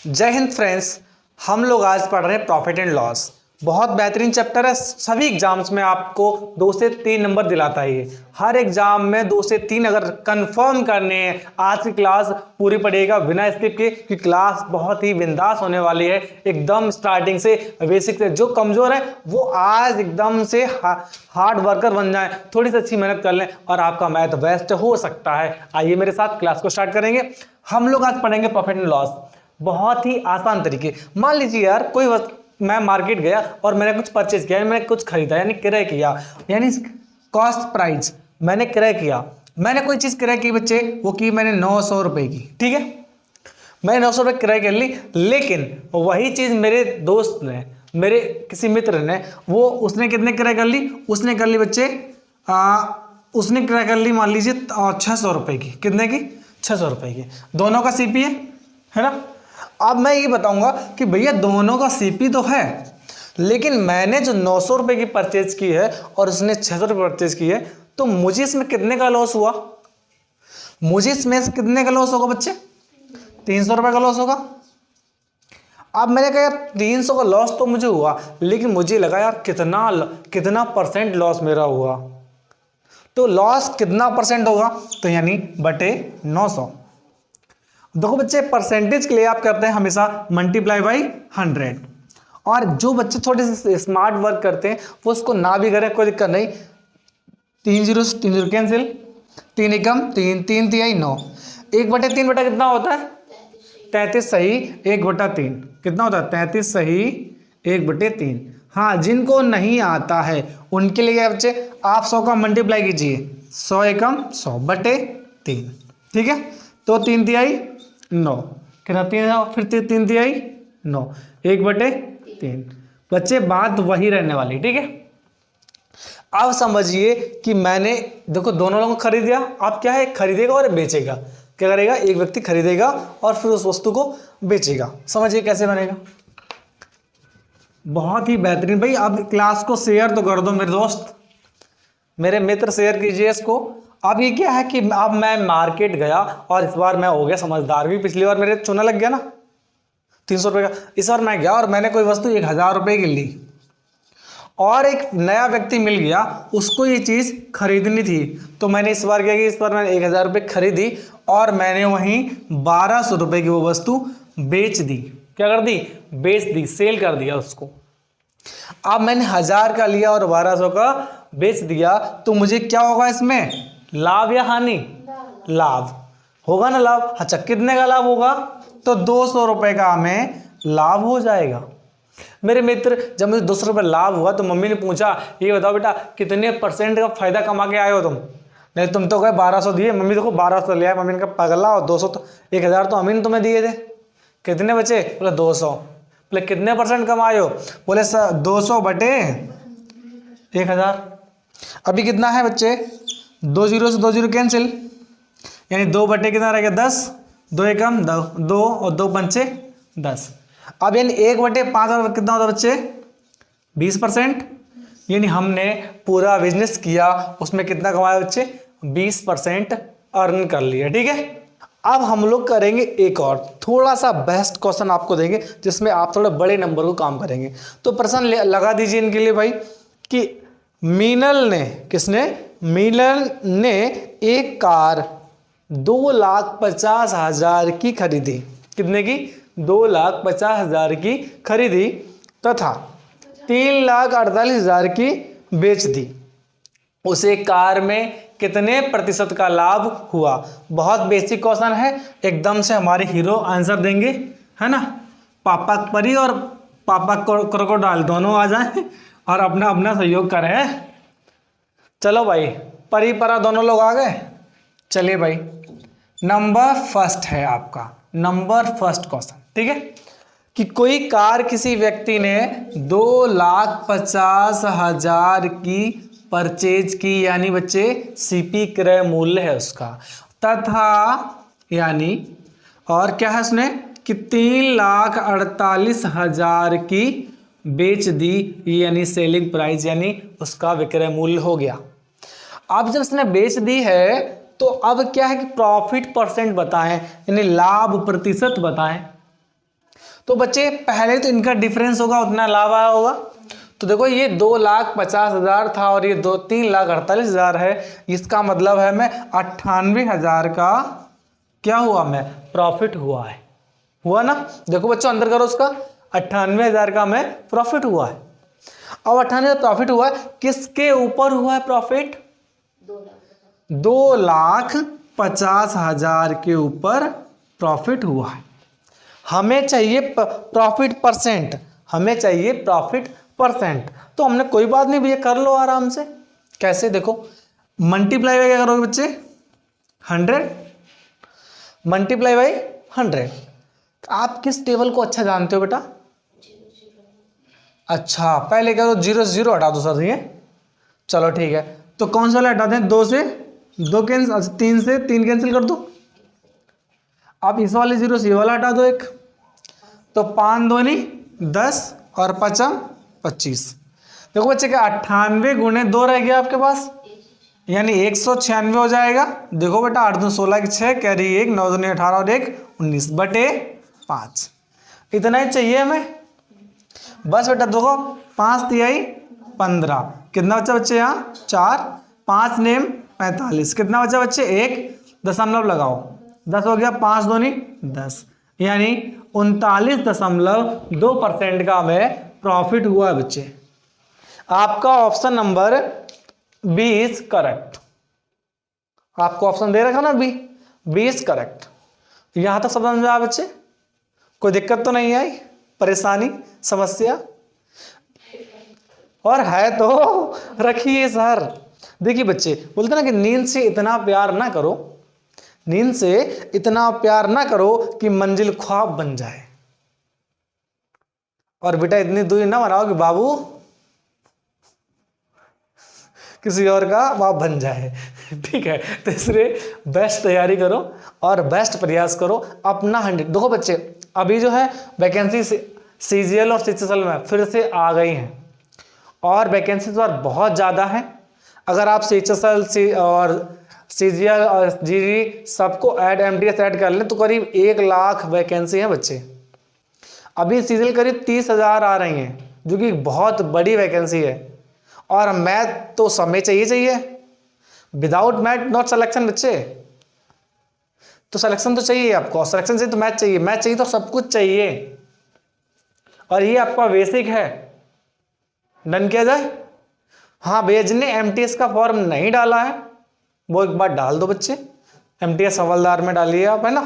जय हिंद फ्रेंड्स। हम लोग आज पढ़ रहे हैं प्रॉफिट एंड लॉस। बहुत बेहतरीन चैप्टर है। सभी एग्जाम्स में आपको 2 से 3 नंबर दिलाता है ये। हर एग्जाम में 2 से 3 अगर कंफर्म करने हैं। आज की क्लास पूरी पड़ेगा बिना स्किप के, कि क्लास बहुत ही बिंदास होने वाली है। एकदम स्टार्टिंग से बेसिक से। जो कमजोर है वो आज एकदम से हार्ड वर्कर बन जाए, थोड़ी सी अच्छी मेहनत कर लें और आपका मैथ बेस्ट हो सकता है। आइए मेरे साथ क्लास को स्टार्ट करेंगे। हम लोग आज पढ़ेंगे प्रॉफिट एंड लॉस। बहुत ही आसान तरीके। मान लीजिए यार कोई मैं मार्केट गया और मैंने कुछ परचेज किया, मैंने कुछ खरीदा यानी क्रय किया, यानी कॉस्ट प्राइस मैंने क्रय किया। मैंने कोई चीज क्रय की बच्चे, वो की मैंने 900 रुपए की, ठीक है। मैंने 900 रुपए क्रय कर ली, लेकिन वही चीज मेरे दोस्त ने, मेरे किसी मित्र ने, वो उसने कितने क्रय कर ली? उसने कर ली बच्चे उसने क्रय कर ली मान लीजिए 600 रुपए की। कितने की? 600 रुपए की। दोनों का सीपी है ना। अब मैं ये बताऊंगा कि भैया दोनों का सीपी तो है, लेकिन मैंने जो 900 रुपए की परचेज की है और उसने 600 रुपए परचेज की है, तो मुझे इसमें कितने का लॉस हुआ? मुझे इसमें से कितने का लॉस होगा बच्चे? 300 रुपए का लॉस होगा। अब मैंने कहा यार 300 का लॉस तो मुझे हुआ, लेकिन मुझे लगा यार कितना परसेंट लॉस मेरा हुआ। तो लॉस कितना परसेंट होगा? तो यानी बटे 900। देखो बच्चे, परसेंटेज के लिए आप करते हैं हमेशा मल्टीप्लाई बाई 100। और जो बच्चे थोड़े से स्मार्ट वर्क करते हैं वो उसको ना भी करें, कोई दिक्कत नहीं। 3 जीरो कैंसिल, 3 एकम 3, 3 तिहाई 9। 1/3 बटा कितना होता है? 33 सही 1/3 कितना होता है? 33 सही 1/3। हाँ, जिनको नहीं आता है उनके लिए क्या बच्चे, आप 100 का मल्टीप्लाई कीजिए। 100 एकम 100 बटे 3, ठीक है। तो 3 तिहाई 9 कितना? 3 फिर 3 तिहाई 9 1/3। बच्चे बात वही रहने वाली, ठीक है। अब समझिए कि मैंने देखो दोनों लोगों को खरीद दिया। अब क्या है, खरीदेगा और बेचेगा। क्या करेगा? एक व्यक्ति खरीदेगा और फिर उस वस्तु को बेचेगा। समझिए कैसे बनेगा। बहुत ही बेहतरीन। भाई अब क्लास को शेयर तो कर दो मेरे दोस्त, मेरे मित्र, शेयर कीजिए इसको। अब ये क्या है कि अब मैं मार्केट गया और इस बार मैं हो गया समझदार भी। पिछली बार मेरे चूना लग गया ना 300 रुपए का। इस बार मैं गया और मैंने कोई वस्तु 1000 रुपए की ली, और एक नया व्यक्ति मिल गया, उसको ये चीज खरीदनी थी। तो मैंने इस बार क्या किया, इस बार मैंने 1000 रुपए खरीदी और मैंने वहीं 1200 रुपए की वो वस्तु बेच दी। क्या कर दी? बेच दी, सेल कर दिया उसको। अब मैंने 1000 का लिया और 1200 का बेच दिया, तो मुझे क्या होगा इसमें? लाभ या हानि? लाभ होगा ना, लाभ। अच्छा, कितने का लाभ होगा? तो 200 रुपए का हमें लाभ हो जाएगा। मेरे मित्र, जब मुझे 200 रुपए लाभ हुआ तो मम्मी ने पूछा, ये बताओ बेटा कितने % का फायदा कमा के आए हो तुम? नहीं, तुम तो गए 1200 दिए। मम्मी देखो 1200 लिया। मम्मी ने कहा पगला, और 200 तो 1000 तो अमीन तुम्हें दिए थे। कितने बचे? बोले 200। बोले कितने % कमाए हो? बोले सर 200 बटे 1000। अभी कितना है बच्चे? 2 जीरो से 2 जीरो कैंसिल, यानी 2 बटे कितना रहेगा? 10। 2 एकम 2 और 2 पंचे 10। अब यानी 1/5 कितना होता है बच्चे? 20%। यानी हमने पूरा बिजनेस किया, उसमें कितना कमाया बच्चे? 20% अर्न कर लिया, ठीक है। अब हम लोग करेंगे एक और थोड़ा सा बेस्ट क्वेश्चन आपको देंगे, जिसमें आप थोड़े बड़े नंबर को काम करेंगे। तो प्रश्न लगा दीजिए इनके लिए भाई कि मीनल ने, किसने? मीनल ने एक कार 2,50,000 की खरीदी। कितने की? 2,50,000 की खरीदी तथा 3,48,000 की बेच दी। उसे कार में कितने % का लाभ हुआ? बहुत बेसिक क्वेश्चन है, एकदम से हमारे हीरो आंसर देंगे, है ना। पापा परी और पापा क्रोकोडाइल दोनों आ जाएं और अपना अपना सहयोग करें। चलो भाई, परी परा दोनों लोग आ गए। चलिए भाई, नंबर फर्स्ट है आपका, नंबर फर्स्ट क्वेश्चन, ठीक है। कि कोई कार किसी व्यक्ति ने 2,50,000 की परचेज की, यानी बच्चे सीपी क्रय मूल्य है उसका, तथा यानी और क्या है उसने कि 3,48,000 की बेच दी, यानी सेलिंग प्राइस, यानी उसका विक्रय मूल्य हो गया। अब जब उसने बेच दी है तो अब क्या है कि प्रॉफिट % बताएं, यानी लाभ प्रतिशत बताएं। तो बच्चे पहले तो इनका डिफरेंस होगा, उतना लाभ आया होगा। तो देखो ये 2,50,000 था और ये 3,48,000 है। इसका मतलब है मैं 98,000 का क्या हुआ, मैं प्रॉफिट हुआ है, हुआ ना। देखो बच्चों अंदर करो उसका, 98,000 का मैं प्रॉफिट हुआ है। अब 98,000 प्रॉफिट हुआ है, किसके ऊपर हुआ है प्रॉफिट? 2,50,000 के ऊपर प्रॉफिट हुआ है। हमें चाहिए प्रॉफिट परसेंट, हमें चाहिए प्रॉफिट परसेंट। तो हमने कोई बात नहीं भैया, कर लो आराम से। कैसे? देखो मल्टीप्लाई बाय क्या करोगे बच्चे? 100 मल्टीप्लाई बाय 100। आप किस टेबल को अच्छा जानते हो बेटा? अच्छा पहले करो 0 से 0 हटा दो सर, ये चलो ठीक है। तो कौन सा वाला हटाते हैं? 2 से 2 कैंसिल, 3 से 3 कैंसिल कर दो। अब इस वाले 0 से ये वाला हटा दो एक, तो 5 दूनी 10 और 5 25। देखो बच्चे क्या 98 गुणे 2 रह गया आपके पास, यानी 196 हो जाएगा। देखो बेटा 8 दूनी 16 की 6 कैरी 1 9 दूनी 18 और 1 19 बटे 5। इतना ही चाहिए हमें बस बेटा। देखो 5 तिहाई 15, कितना बच्चा बच्चे यहाँ 4, 5 नेम 45, कितना बच्चा बच्चे 1, दशमलव लगाओ 10 हो गया, 5 दूनी 10, यानी 39.2% का हमें प्रॉफिट हुआ है बच्चे। आपका ऑप्शन नंबर 20 करेक्ट। आपको ऑप्शन दे रखा ना 20 करेक्ट। यहां तक समझ में आया बच्चे? कोई दिक्कत तो नहीं आई, परेशानी, समस्या? और है तो रखिए सर। देखिए बच्चे बोलते ना कि नींद से इतना प्यार ना करो, नींद से इतना प्यार ना करो कि मंजिल ख्वाब बन जाए। और बेटा इतनी दूरी ना बनाओ कि बाबू किसी और का बाप बन जाए। ठीक है, तो इसलिए बेस्ट तैयारी करो और बेस्ट प्रयास करो अपना 100। देखो बच्चे अभी जो है वैकेंसी सीजीएल और सीएचएसएल में फिर से आ गई हैं और वैकेंसी तो बहुत ज़्यादा है। अगर आप सीएचएसएल और सीजीएल और जीडी सबको एमटीएस ऐड कर लें तो करीब 1 लाख वैकेंसी है बच्चे। अभी सीजीएल करीब 30,000 आ रही हैं, जो कि बहुत बड़ी वैकेंसी है। और मैथ तो समय चाहिए, विदाउट मैथ नॉट सिलेक्शन बच्चे। तो सिलेक्शन तो चाहिए आपको, सिलेक्शन चाहिए तो मैथ चाहिए, मैथ चाहिए तो सब कुछ चाहिए। और ये आपका बेसिक है, डन किया जाए। हाँ भैया जिन्हें एमटीएस का फॉर्म नहीं डाला है वो एक बार डाल दो बच्चे, एमटीएस हवलदार में डालिए आप, है ना,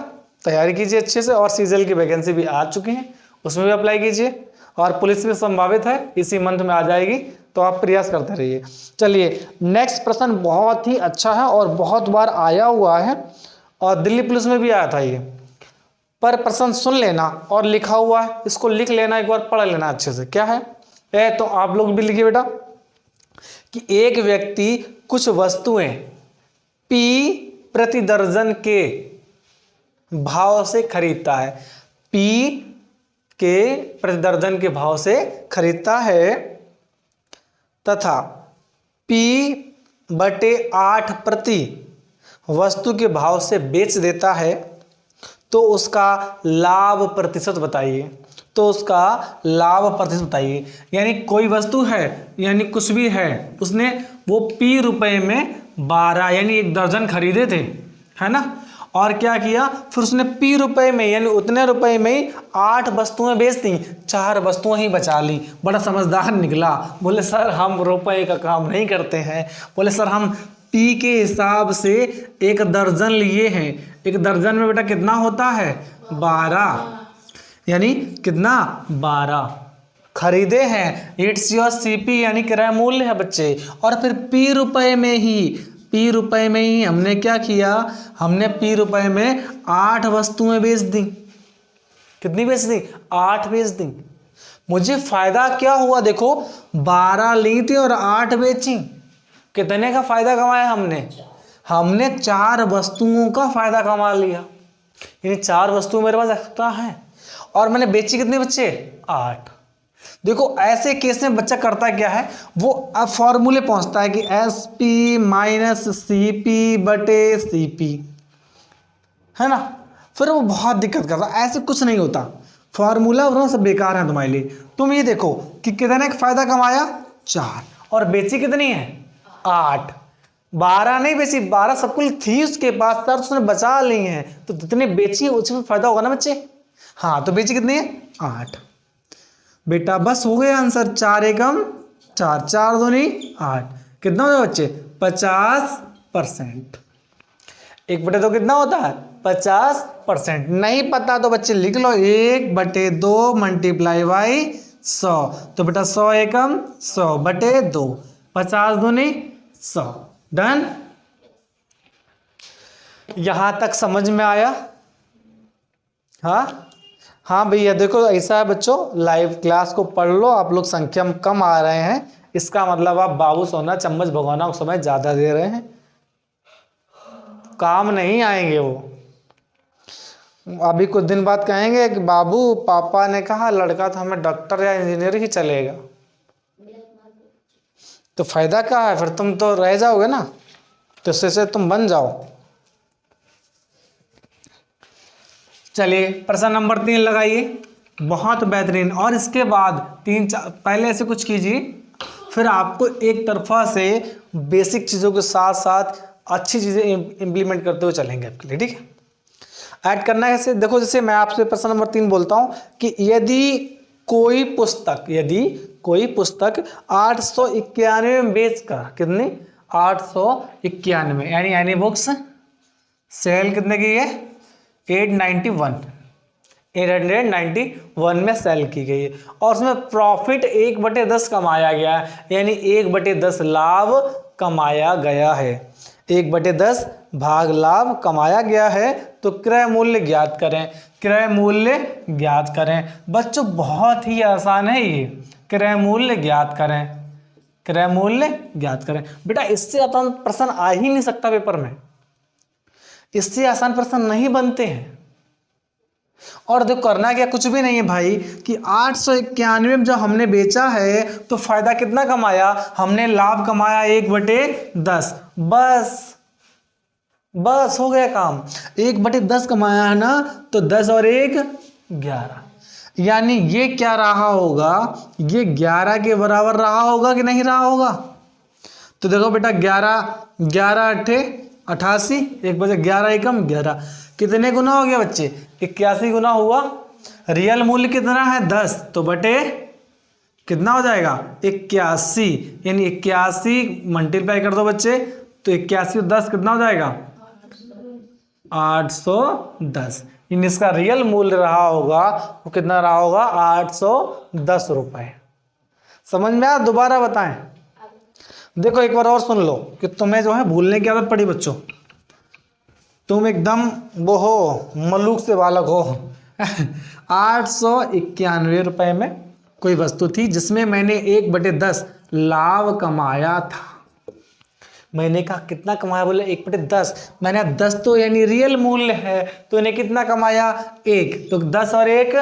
तैयारी कीजिए अच्छे से। और सीजीएल की वैकेंसी भी आ चुकी है, उसमें भी अप्लाई कीजिए। और पुलिस भी संभावित है इसी मंथ में आ जाएगी, तो आप प्रयास करते रहिए। चलिए नेक्स्ट प्रश्न बहुत ही अच्छा है और बहुत बार आया हुआ है और दिल्ली पुलिस में भी आया था ये। पर प्रश्न सुन लेना और लिखा हुआ है, इसको लिख लेना, एक बार पढ़ लेना अच्छे से। क्या है तो आप लोग भी लिखिए बेटा कि एक व्यक्ति कुछ वस्तुएं P प्रति दर्जन के भाव से खरीदता है, P के प्रति दर्जन के भाव से खरीदता है तथा P/8 प्रति वस्तु के भाव से बेच देता है, तो उसका लाभ प्रतिशत बताइए। तो उसका लाभ प्रतिशत बताइए। यानी कोई वस्तु है, यानी कुछ भी है, उसने वो P रुपए में 12 यानी 1 दर्जन खरीदे थे, है ना, और क्या किया फिर उसने P रुपए में यानी उतने रुपए में ही 8 वस्तुएं बेच दी, 4 वस्तुएं ही बचा ली। बड़ा समझदार निकला। बोले सर हम रुपए का काम नहीं करते हैं, बोले सर हम P के हिसाब से 1 दर्जन लिए हैं। 1 दर्जन में बेटा कितना होता है 12, यानी कितना 12 खरीदे हैं। इट्स योर सीपी यानी क्रय मूल्य है बच्चे। और फिर P रुपए में ही हमने क्या किया, हमने P रुपए में 8 वस्तुएं बेच दी। कितनी बेच दी 8 बेच दी। मुझे फायदा क्या हुआ, देखो 12 ली थी और 8 बेची, कितने का फायदा कमाया हमने 4 वस्तुओं का फायदा कमा लिया। यानी 4 वस्तुएं मेरे पास एक्स्ट्रा है और मैंने बेची कितने बच्चे 8। देखो ऐसे केस में बच्चा करता क्या है, वो अब फॉर्मूले पहुंचता है कि SP माइनस CP बटे CP, है ना, फिर वो बहुत दिक्कत करता है। ऐसे कुछ नहीं होता, फार्मूला वरना सब बेकार है तुम्हारे लिए। तुम ये देखो कि कितने का फायदा कमाया 4 और बेची कितनी है 8, 12 नहीं बेची, 12 सब कुछ थी उसके पास सर, उसने बचा ली है, तो जितने बेची उसमें फायदा होगा ना बच्चे। हाँ तो बेची कितनी है 8 बेटा, बस हो गया आंसर। 4 एकम 4, 4 दूनी 8, कितना होगा बच्चे 50%। 1/2 कितना होता है 50%। नहीं पता तो बच्चे लिख लो 1/2 मल्टीप्लाई बाई 100, तो बेटा 100 एकम 100/2, 50 दूनी 100। डन। यहां तक समझ में आया? हाँ भैया देखो ऐसा है बच्चों, लाइव क्लास को पढ़ लो। आप लोग संख्या में कम आ रहे हैं, इसका मतलब आप बाबू सोना चम्मच भगवाना को समय ज्यादा दे रहे हैं, काम नहीं आएंगे वो। अभी कुछ दिन बाद कहेंगे कि बाबू पापा ने कहा लड़का तो हमें डॉक्टर या इंजीनियर ही चलेगा, तो फायदा क्या है फिर, तुम तो रह जाओगे ना, तो इससे तुम बन जाओ। चलिए प्रश्न नंबर 3 लगाइए, बहुत बेहतरीन। और इसके बाद 3-4 पहले ऐसे कुछ कीजिए, फिर आपको एक तरफा से बेसिक चीज़ों के साथ साथ अच्छी चीज़ें इम्प्लीमेंट करते हुए चलेंगे आपके लिए, ठीक है। ऐड करना है ऐसे, देखो जैसे मैं आपसे प्रश्न नंबर 3 बोलता हूँ कि यदि कोई पुस्तक 891 में बेचकर, कितनी 891, यानी एनी बुक्स सेल कितने की है 891 में सेल की गई है, और उसमें प्रॉफिट 1/10 कमाया गया है, यानी 1/10 लाभ कमाया गया है, 1/10 भाग लाभ कमाया गया है, तो क्रय मूल्य ज्ञात करें। क्रय मूल्य ज्ञात करें बच्चों, बहुत ही आसान है ये। क्रय मूल्य ज्ञात करें, क्रय मूल्य ज्ञात करें। बेटा इससे आसान प्रश्न आ ही नहीं सकता पेपर में, इससे आसान प्रश्न नहीं बनते हैं। और देखो करना क्या, कुछ भी नहीं है भाई, कि 891 में जब हमने बेचा है तो फायदा कितना कमाया, हमने लाभ कमाया 1/10, बस हो गया काम। 1/10 कमाया है ना, तो 10 और 1 11, यानी ये क्या रहा होगा, ये 11 के बराबर रहा होगा कि नहीं रहा होगा। तो देखो बेटा 11 8 88, 1/11 एकम 11, कितने गुना हो गया बच्चे 81 गुना हुआ। रियल मूल्य कितना है 10, तो बटे कितना हो जाएगा 81, यानी 81 मल्टीप्लाई कर दो बच्चे, तो 81 और 10 कितना हो जाएगा 810, यानी इसका रियल मूल्य रहा होगा वो कितना रहा होगा 810 रुपए। समझ में आया? दोबारा बताएं। देखो एक बार और सुन लो कि तुम्हें जो है भूलने की आदत पड़ी बच्चों, तुम एकदम वो हो मलूक से बालक हो। 891 रुपए में कोई वस्तु थी जिसमें मैंने 1/10 लाभ कमाया था। मैंने कहा कितना कमाया, बोले 1/10, मैंने 10 तो यानी रियल मूल्य है, तो इन्हें कितना कमाया 1, तो 10 और 1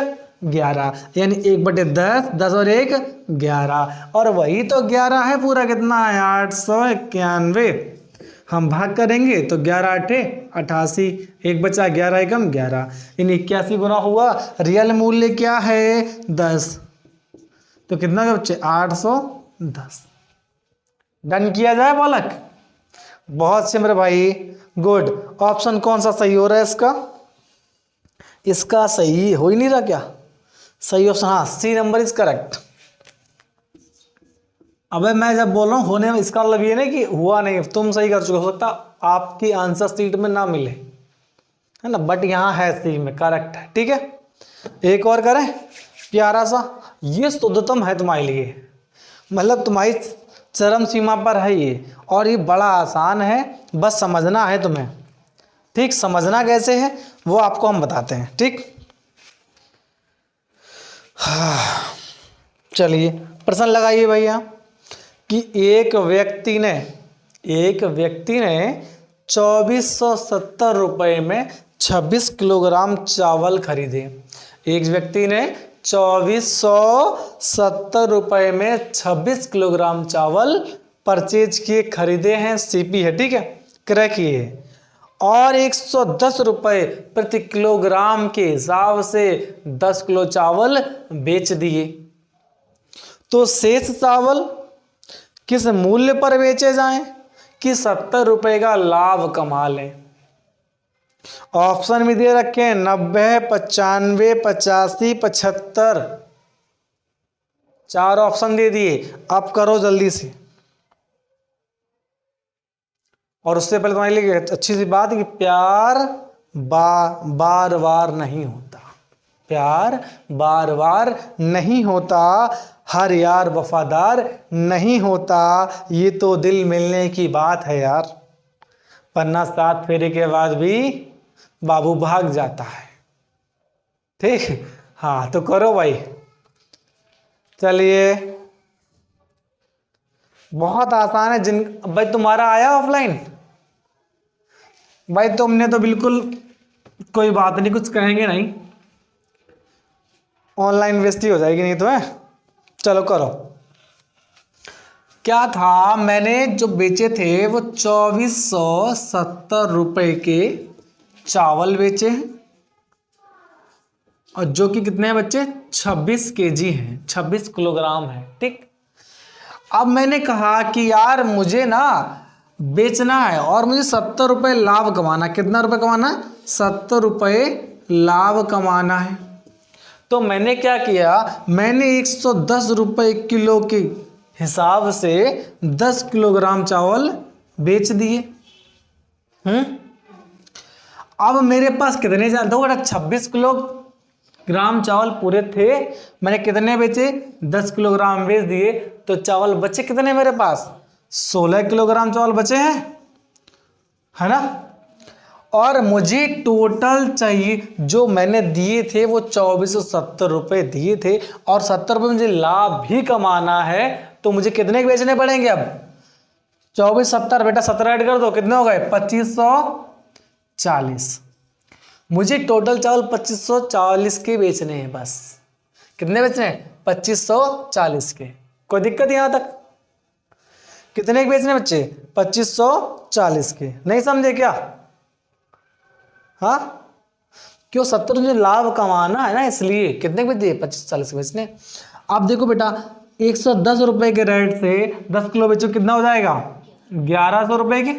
11, यानी 1/10, 10 और 1 11, और वही तो 11 है, पूरा कितना है 891। हम भाग करेंगे तो 11 8 88, 1 बचा 11 एकम 11, इन 81 गुना हुआ। रियल मूल्य क्या है 10, तो कितना बच्चे 810। डन किया जाए बालक? बहुत से मेरे भाई, गुड। ऑप्शन कौन सा सही हो रहा है इसका? इसका सही हो ही नहीं रहा क्या? सही ऑप्शन, हाँ सी नंबर इज करेक्ट। अबे मैं जब बोल रहा हूँ होने में, इसका मतलब ये नहीं कि हुआ नहीं, तुम सही कर चुके, हो सकता आपकी आंसर सीट में ना मिले, है ना, बट यहाँ है सी में करेक्ट है, ठीक है। एक और करें प्यारा सा, ये शुद्धतम है तुम्हारे लिए, मतलब तुम्हारी चरम सीमा पर है ये, और ये बड़ा आसान है, बस समझना है तुम्हें, ठीक। समझना कैसे है वो आपको हम बताते हैं, ठीक। चलिए प्रश्न लगाइए भैया कि एक व्यक्ति ने 2470 रुपये में 26 किलोग्राम चावल खरीदे। एक व्यक्ति ने 2470 रुपये में 26 किलोग्राम चावल परचेज किए, खरीदे हैं, सीपी है, ठीक है, क्रय किए, और 110 रुपये प्रति किलोग्राम के हिसाब से 10 किलो चावल बेच दिए। तो शेष चावल किस मूल्य पर बेचे जाएं कि 70 रुपये का लाभ कमा लें। ऑप्शन भी दे रखे हैं 90, 95, 85, 75। 4 ऑप्शन दे दिए। अब करो जल्दी से। और उससे पहले तुम्हारे लिए अच्छी सी बात है कि प्यार बार बार नहीं होता। प्यार बार बार नहीं होता। हर यार वफादार नहीं होता। ये तो दिल मिलने की बात है यार, वरना 7 फेरे के बाद भी बाबू भाग जाता है। ठीक, हाँ तो करो भाई। चलिए, बहुत आसान है। भाई तुम्हारा आया ऑफलाइन? भाई तुमने तो बिल्कुल कोई बात नहीं, कुछ कहेंगे नहीं, ऑनलाइन बेइज्जती हो जाएगी नहीं तो है। चलो करो। क्या था, मैंने जो बेचे थे वो 2470 रुपए के चावल बेचे हैं, और जो कि कितने हैं बच्चे, 26 केजी हैं, 26 किलोग्राम है। ठीक, अब मैंने कहा कि यार मुझे ना बेचना है और मुझे 70 रुपये लाभ कमाना। कितना रुपए कमाना है? 70 रुपये लाभ कमाना है। तो मैंने क्या किया, मैंने 110 रुपये किलो के हिसाब से 10 किलोग्राम चावल बेच दिए। अब मेरे पास कितने दो बेटा, 26 किलोग्राम चावल पूरे थे। मैंने कितने बेचे? 10 किलोग्राम बेच दिए। तो चावल बचे कितने मेरे पास? 16 किलोग्राम चावल बचे हैं, है ना। और मुझे टोटल चाहिए, जो मैंने दिए थे वो 2470 रुपये दिए थे, और 70 रुपये मुझे लाभ भी कमाना है। तो मुझे कितने के बेचने पड़ेंगे अब? 24 70 बेटा 17 ऐड कर दो, कितने हो गए? 2540। मुझे टोटल चावल 2540 के बेचने हैं बस। कितने बेचने हैं? 2540 के। कोई दिक्कत यहां तक? कितने के बेचने बच्चे? 2540 के। नहीं समझे क्या? हाँ, क्यों? 70 मुझे लाभ कमाना है ना, इसलिए। कितने के बेचे? 2540 के बेचने। अब देखो बेटा, 110 रुपए के रेट से 10 किलो बेचो, कितना हो जाएगा? 1100 रुपए के।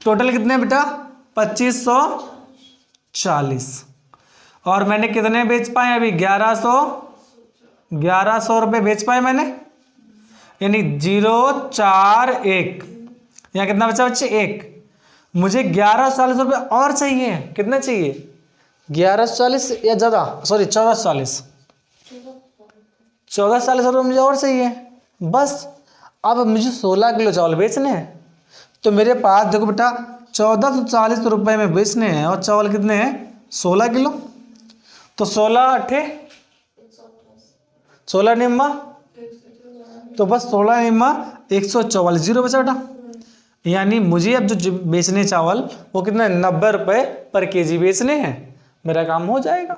टोटल कितने बेटा? 2540। और मैंने कितने बेच पाए अभी? 1100 रुपए बेच पाए मैंने, यानी 041। यहाँ कितना बचा बच्चे? 1। मुझे 1140 रुपये और चाहिए। कितने चाहिए? 1140 या ज़्यादा, सॉरी 1440। 1440 रुपये मुझे और चाहिए बस। अब मुझे 16 किलो चावल बेचने हैं। तो मेरे पास देखो बेटा, 1440 रुपये में बेचने हैं, और चावल कितने हैं? 16 किलो। तो 16 अट्ठे 16 निम्मा, तो बस 16 निम्मा 144, 0 बचा बेटा। यानी मुझे अब जो बेचने चावल वो कितना? 90 रुपये पर केजी बेचने हैं। मेरा काम हो जाएगा।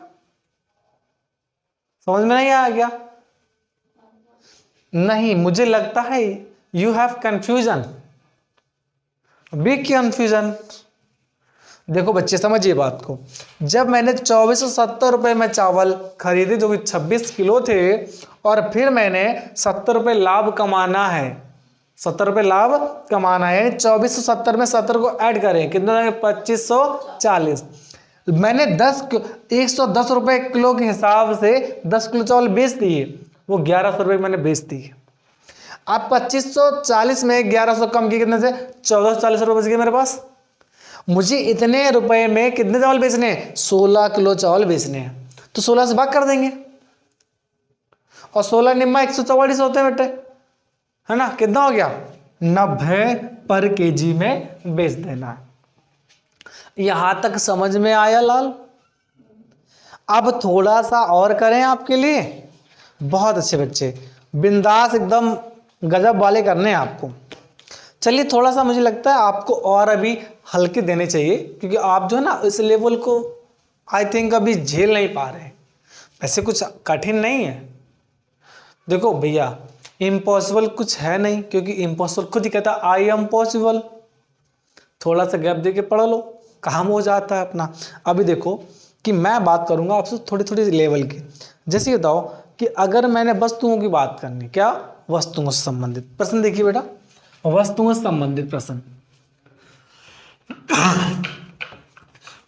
समझ में नहीं आ गया? नहीं, मुझे लगता है you have confusion, big confusion. देखो बच्चे समझिए बात को। जब मैंने 2470 रुपये में चावल खरीदे जो कि 26 किलो थे, और फिर मैंने 70 रुपये लाभ कमाना है, 70 रुपये लाभ कमाना है, 2470 में 70 को ऐड करें, कितना 2540। मैंने 110 रुपये किलो के हिसाब से 10 किलो चावल बेच दिए, वो 1100 रुपये मैंने बेच दिए। अब 2540 में 1100 कम किए, कितने से? 1440 रुपये बच गए मेरे पास। मुझे इतने रुपए में कितने चावल बेचने हैं? 16 किलो चावल बेचने हैं। तो 16 से भाग कर देंगे, और 16 निम्मा 144 होते हैं बेटे, है ना। कितना हो गया? 90 पर केजी में बेच देना है। यहां तक समझ में आया लाल? अब थोड़ा सा और करें आपके लिए। बहुत अच्छे बच्चे, बिंदास एकदम गजब वाले करने हैं आपको। चलिए, थोड़ा सा मुझे लगता है आपको और अभी हल्के देने चाहिए, क्योंकि आप जो है ना इस लेवल को आई थिंक अभी झेल नहीं पा रहे। वैसे कुछ कठिन नहीं है। देखो भैया, इम्पॉसिबल कुछ है नहीं, क्योंकि इम्पॉसिबल खुद ही कहता आई एम पॉसिबल। थोड़ा सा गैप दे के पढ़ लो, काम हो जाता है अपना। अभी देखो कि मैं बात करूंगा आपसे थोड़ी थोड़ी लेवल की। जैसे बताओ कि अगर मैंने वस्तुओं की बात करनी, क्या वस्तुओं से संबंधित प्रश्न, देखिए बेटा वस्तुओं से संबंधित प्रश्न।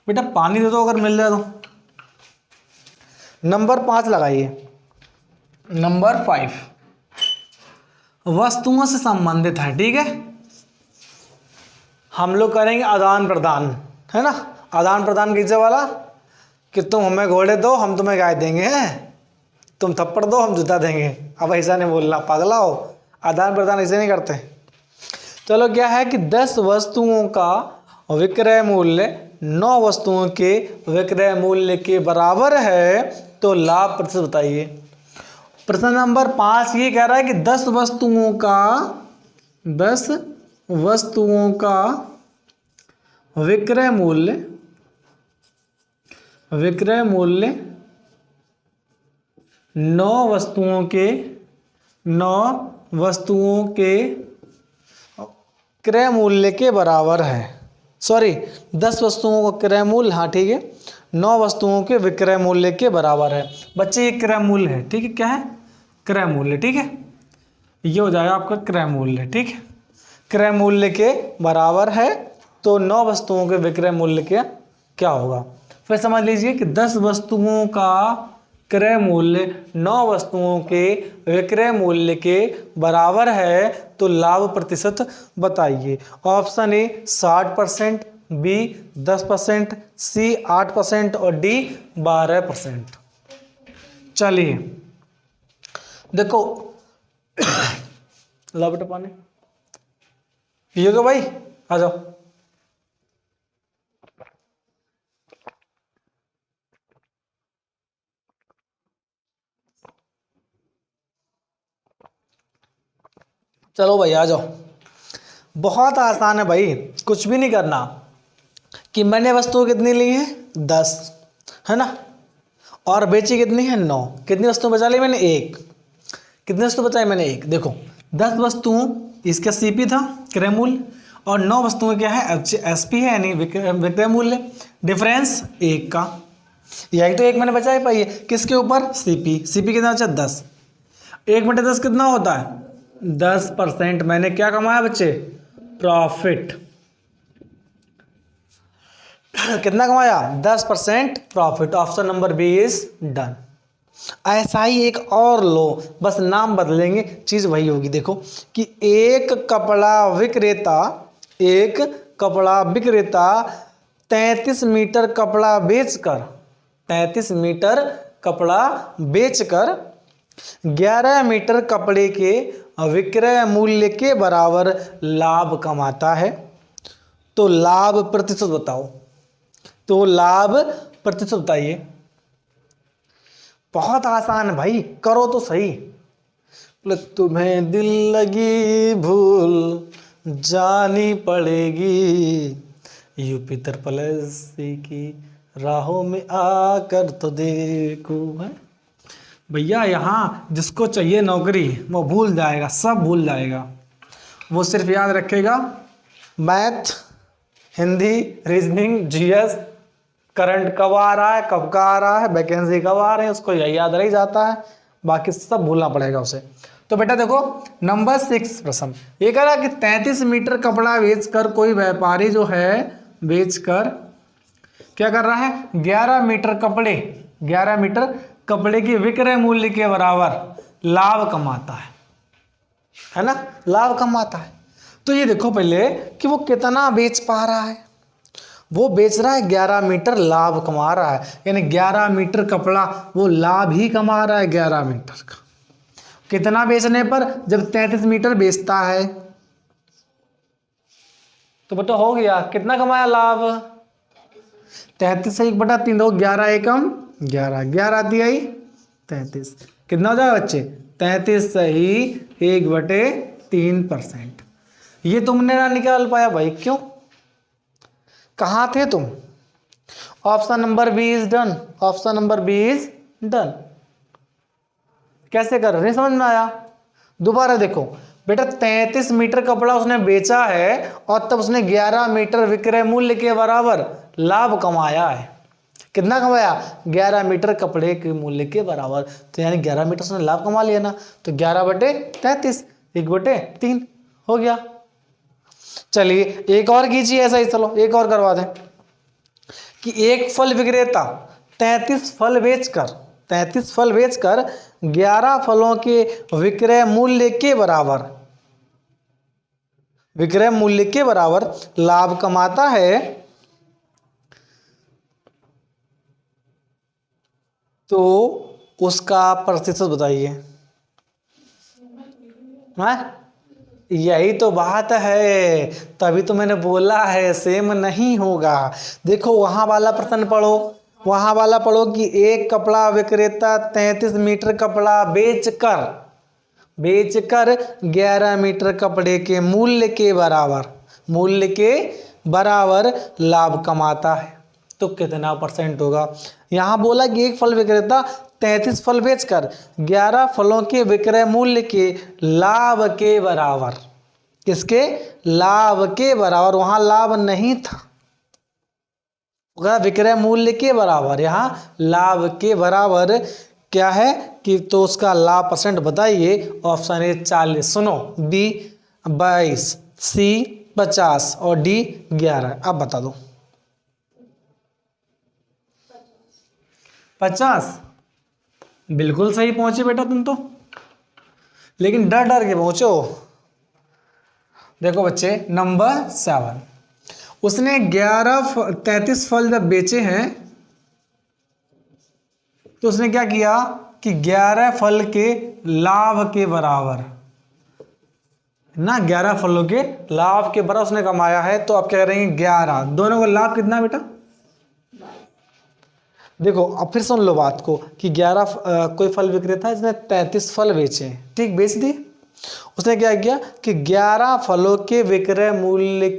बेटा पानी दे दो अगर मिल जाए तो। नंबर 5 लगाइए, नंबर 5 वस्तुओं से संबंधित है, ठीक है। हम लोग करेंगे आदान प्रदान, है ना। आदान प्रदान किससे वाला, कि तुम हमें घोड़े दो हम तुम्हें गाय देंगे, हैं तुम थप्पड़ दो हम जूता देंगे। अब ऐसा नहीं बोलना, पागला हो, आदान प्रदान ऐसे नहीं करते। चलो क्या है कि 10 वस्तुओं का विक्रय मूल्य 9 वस्तुओं के विक्रय मूल्य के बराबर है, तो लाभ प्रतिशत बताइए। प्रश्न नंबर 5 ये कह रहा है कि 10 वस्तुओं का विक्रय मूल्य 9 वस्तुओं के क्रय मूल्य के बराबर है। सॉरी, 10 वस्तुओं का क्रय मूल्य, हाँ ठीक है, 9 वस्तुओं के विक्रय मूल्य के बराबर है। बच्चे ये क्रय मूल्य है, ठीक है, क्या है क्रय मूल्य, ठीक है, ये हो जाएगा आपका क्रय मूल्य, ठीक है। क्रय मूल्य के बराबर है तो 9 वस्तुओं के विक्रय मूल्य के क्या होगा। फिर समझ लीजिए कि 10 वस्तुओं का क्रय मूल्य 9 वस्तुओं के विक्रय मूल्य के बराबर है, तो लाभ प्रतिशत बताइए। ऑप्शन ए 60%, बी 10%, सी 8% और डी 12%। चलिए देखो, ला बेटा पानी पियोगे भाई, आ जाओ। चलो भाई आ जाओ, बहुत आसान है भाई, कुछ भी नहीं करना। कि मैंने वस्तुएं कितनी ली हैं 10, है ना, और बेची कितनी है 9। कितनी वस्तुएं बचा ली मैंने, 1। कितनी वस्तु बचाई मैंने, 1। देखो 10 वस्तुओं, इसका सीपी था क्रय मूल्य, और 9 वस्तुएं क्या है एसपी है, यानी विक्रय मूल्य। डिफरेंस 1 का, यही तो 1 मैंने बचा ही पाई है। किसके ऊपर, सीपी कितना बचा 10। 1 बटे 10 कितना होता है 10%। मैंने क्या कमाया बच्चे, प्रॉफिट। कितना कमाया 10% profit. Option number B is done. ऐसा ही एक और लो, बस नाम बदलेंगे, चीज वही होगी। देखो कि एक कपड़ा विक्रेता 33 मीटर कपड़ा बेचकर 11 मीटर कपड़े के विक्रय मूल्य के बराबर लाभ कमाता है, तो लाभ प्रतिशत बताओ। तो लाभ प्रतिशत बताइए। बहुत आसान है भाई, करो तो सही। तुम्हें दिल लगी भूल जानी पड़ेगी, यूपी तरपलसी की राहों में आकर तो देखो। है भैया, यहाँ जिसको चाहिए नौकरी वो भूल जाएगा, सब भूल जाएगा। वो सिर्फ याद रखेगा math, Hindi, reasoning, GS, current कब आ रहा है, कब का आ रहा है, वैकेंसी कब आ रही है, उसको यही याद रह जाता है, बाकी सब भूलना पड़ेगा उसे। तो बेटा देखो नंबर 6 प्रश्न ये कह रहा है कि 33 मीटर कपड़ा बेचकर कोई व्यापारी जो है बेचकर क्या कर रहा है, 11 मीटर कपड़े के विक्रय मूल्य के बराबर लाभ कमाता है ना, लाभ कमाता है। तो ये देखो पहले कि वो कितना बेच पा रहा है। वो बेच रहा है 11 मीटर, लाभ कमा रहा है, यानी 11 मीटर कपड़ा वो लाभ ही कमा रहा है 11 मीटर का। कितना बेचने पर, जब 33 मीटर बेचता है तो बेटा हो गया कितना कमाया लाभ, 33 से 1/3 दो, 11 एकम 11, 11 दिया ही 33, कितना हो जाएगा बच्चे 33 से ही 1/3%। ये तुमने ना निकाल पाया भाई, क्यों, कहाँ थे तुम। Option number B is done, option number B is done. कैसे कर रहे, समझ में आया। दोबारा देखो बेटा 33 मीटर कपड़ा उसने बेचा है और तब उसने 11 मीटर विक्रय मूल्य के बराबर लाभ कमाया है। कितना कमाया? 11 मीटर कपड़े के मूल्य के बराबर। तो यानी 11 मीटर उसने लाभ कमा लिया ना, तो 11/33, 1/3 हो गया। चलिए एक और कीजिए ऐसा ही, चलो एक और करवा दें कि एक फल विक्रेता 33 फल बेचकर 11 फलों के विक्रय मूल्य के बराबर लाभ कमाता है, तो उसका प्रतिशत बताइए। यही तो बात है, तभी तो मैंने बोला है सेम नहीं होगा। देखो वहां वाला प्रश्न पढ़ो कि एक कपड़ा विक्रेता 33 मीटर कपड़ा बेचकर 11 मीटर कपड़े के मूल्य के बराबर लाभ कमाता है, तो कितना परसेंट होगा? यहां बोला कि एक फल विक्रेता 33 फल बेचकर 11 फलों के विक्रय मूल्य के लाभ के बराबर, किसके? लाभ के बराबर। वहां लाभ नहीं था, विक्रय मूल्य के बराबर, यहां लाभ के बराबर क्या है कि तो उसका लाभ परसेंट बताइए। ऑप्शन ए 40, सुनो, बी 22, सी 50 और डी 11। अब बता दो। 50 बिल्कुल सही पहुंचे बेटा तुम तो, लेकिन डर डर के पहुंचो। देखो बच्चे, नंबर 7, उसने 33 फल जब बेचे हैं तो उसने क्या किया कि 11 फल के लाभ के बराबर ना, 11 फलों के लाभ के बराबर उसने कमाया है। तो आप क्या करेंगे? 11, दोनों का लाभ कितना बेटा? देखो अब फिर सुन लो बात को कि 11 कोई फल विक्रेता है जिसने 33 फल बेचे, ठीक, बेच दिए। उसने क्या किया कि 11 फलों के विक्रय मूल्य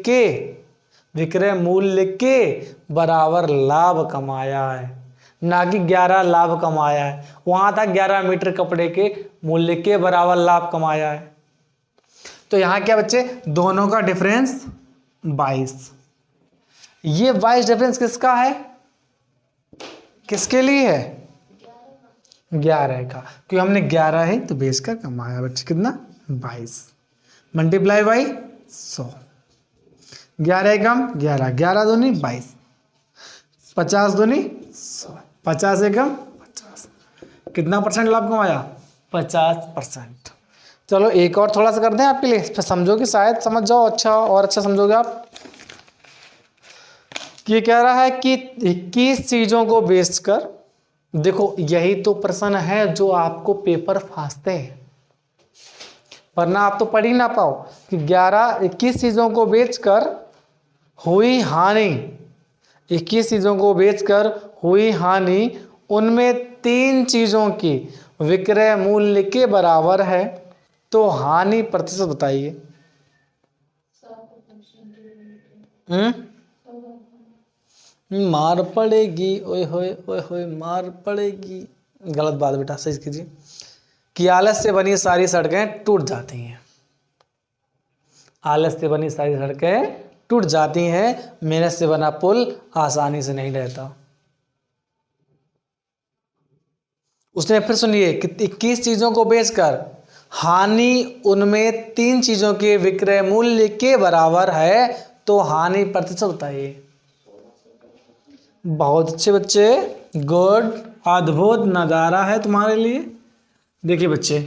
के बराबर लाभ कमाया है, ना कि 11 लाभ कमाया है। वहां था 11 मीटर कपड़े के मूल्य के बराबर लाभ कमाया है। तो यहां क्या बच्चे, दोनों का डिफरेंस 22। ये 22 डिफरेंस किसका है? किसके लिए है? 11 का, क्योंकि हमने 11 है तो बेचकर कमाया बच्चे कितना? 22 मल्टीप्लाई बाई 100। 11 एकम 11, 11 दूनी 22, 50 दूनी 100, 50 एकम 50। कितना परसेंट लाभ कमाया? 50%। चलो एक और थोड़ा सा कर दें आपके लिए, फिर समझोगे, शायद समझ जाओ, अच्छा और अच्छा समझोगे आप। ये कह रहा है कि 21 चीजों को बेचकर, देखो यही तो प्रश्न है जो आपको पेपर फांसते हैं, वरना आप तो पढ़ ही ना पाओ कि 21 चीजों को बेचकर हुई हानि, 21 चीजों को बेचकर हुई हानि उनमें 3 चीजों की विक्रय मूल्य के बराबर है, तो हानि प्रतिशत बताइए। मार पड़ेगी, ओए होए मार पड़ेगी। गलत बात बेटा, सही कीजिए कि आलस से बनी सारी सड़कें टूट जाती हैं। आलस से बनी सारी सड़कें टूट जाती हैं, मेहनत से बना पुल आसानी से नहीं रहता। उसने फिर सुनिए कि 21 चीजों को बेचकर हानि उनमें 3 चीजों के विक्रय मूल्य के बराबर है, तो हानि प्रतिशत बताइए। बहुत अच्छे बच्चे, गुड, अद्भुत नज़ारा है तुम्हारे लिए। देखिए बच्चे,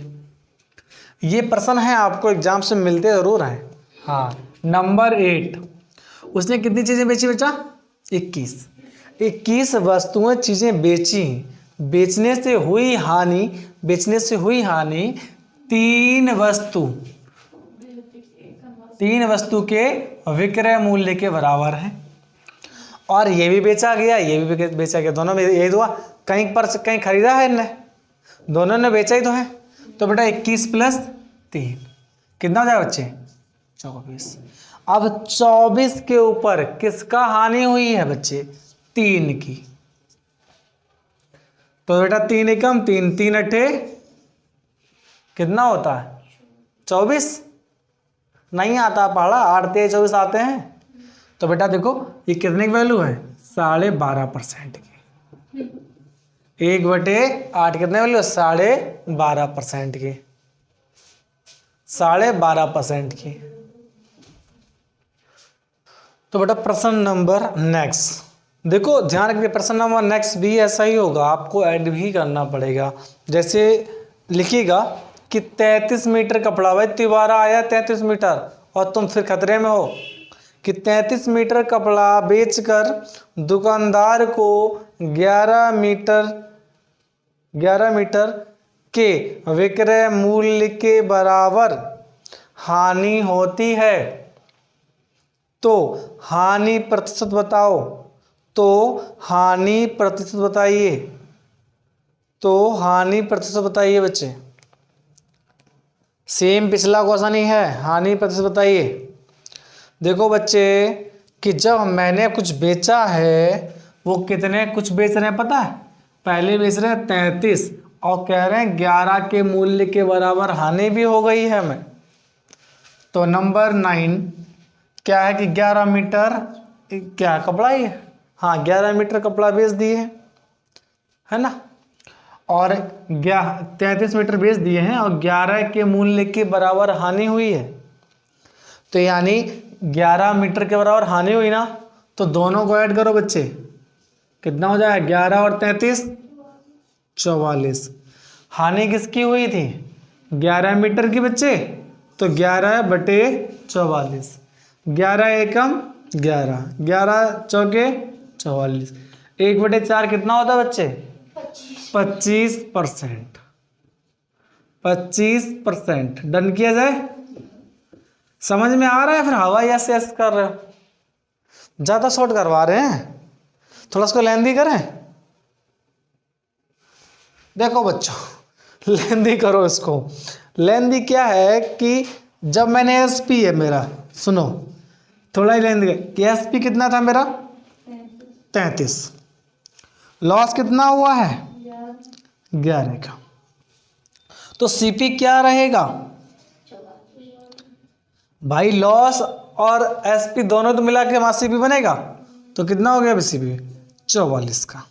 ये प्रश्न है आपको एग्जाम से मिलते जरूर हैं। हाँ, नंबर 8, उसने कितनी चीजें बेची बेटा? 21 वस्तुएं चीजें बेची, बेचने से हुई हानि 3 वस्तु के विक्रय मूल्य के बराबर है। और ये भी बेचा गया, ये भी बेचा गया, दोनों में यही हुआ, कहीं खरीदा है इनने, दोनों ने बेचा ही तो है। तो बेटा 21 + 3 कितना हो जाएगा बच्चे? 24। अब 24 के ऊपर किसका हानि हुई है बच्चे? 3 की। तो बेटा 3 एकम 3, 3 अट्ठे कितना होता है? 24 नहीं आता पढ़ा, 8 तेज 24 आते हैं। तो बेटा देखो ये कितने की वैल्यू है, 12.5% की। 1/8 कितने वैल्यू, 12.5% की, 12.5% की। तो बेटा प्रश्न नंबर नेक्स्ट देखो, ध्यान रखिए प्रश्न नंबर नेक्स्ट भी ऐसा ही होगा, आपको ऐड भी करना पड़ेगा। जैसे लिखिएगा कि 33 मीटर कपड़ा, भाई तिबारा आया 33 मीटर और तुम फिर खतरे में हो कि 33 मीटर कपड़ा बेचकर दुकानदार को 11 मीटर के विक्रय मूल्य के बराबर हानि होती है, तो हानि प्रतिशत बताओ। तो हानि प्रतिशत बताइए, तो हानि प्रतिशत बताइए बच्चे। सेम पिछला क्वेश्चन ही है, हानि प्रतिशत बताइए। देखो बच्चे कि जब मैंने कुछ बेचा है, वो कितने कुछ बेच रहे हैं पता है, पहले बेच रहे हैं 33 और कह रहे हैं 11 के मूल्य के बराबर हानि भी हो गई है हमें। तो नंबर 9 क्या है कि 11 मीटर क्या कपड़ा ही है, हाँ 11 मीटर कपड़ा बेच दिए है ना, और 33 मीटर बेच दिए हैं और 11 के मूल्य के बराबर हानि हुई है। तो यानी 11 मीटर के बराबर हानि हुई ना, तो दोनों को ऐड करो बच्चे, कितना हो जाएगा 11 और 33 44। हानि किसकी हुई थी, 11 मीटर की बच्चे, तो 11/44, 11 एकम 11, 11 चौके 44, 1/4 कितना होता है बच्चे, 25%। 25% डन किया जाए। समझ में आ रहा है, फिर हवा यस यस कर रहे हो, ज्यादा शॉर्ट करवा रहे हैं, थोड़ा इसको लेंदी करें। देखो बच्चों लेंदी करो इसको। लेंदी क्या है कि जब मैंने एसपी है मेरा, सुनो थोड़ा ही लेंदी, कि एसपी कितना था मेरा 33, लॉस कितना हुआ है 11 का, तो सीपी क्या रहेगा भाई, लॉस और एसपी दोनों तो मिला के वहां सीपी बनेगा, तो कितना हो गया सीपी 44 का।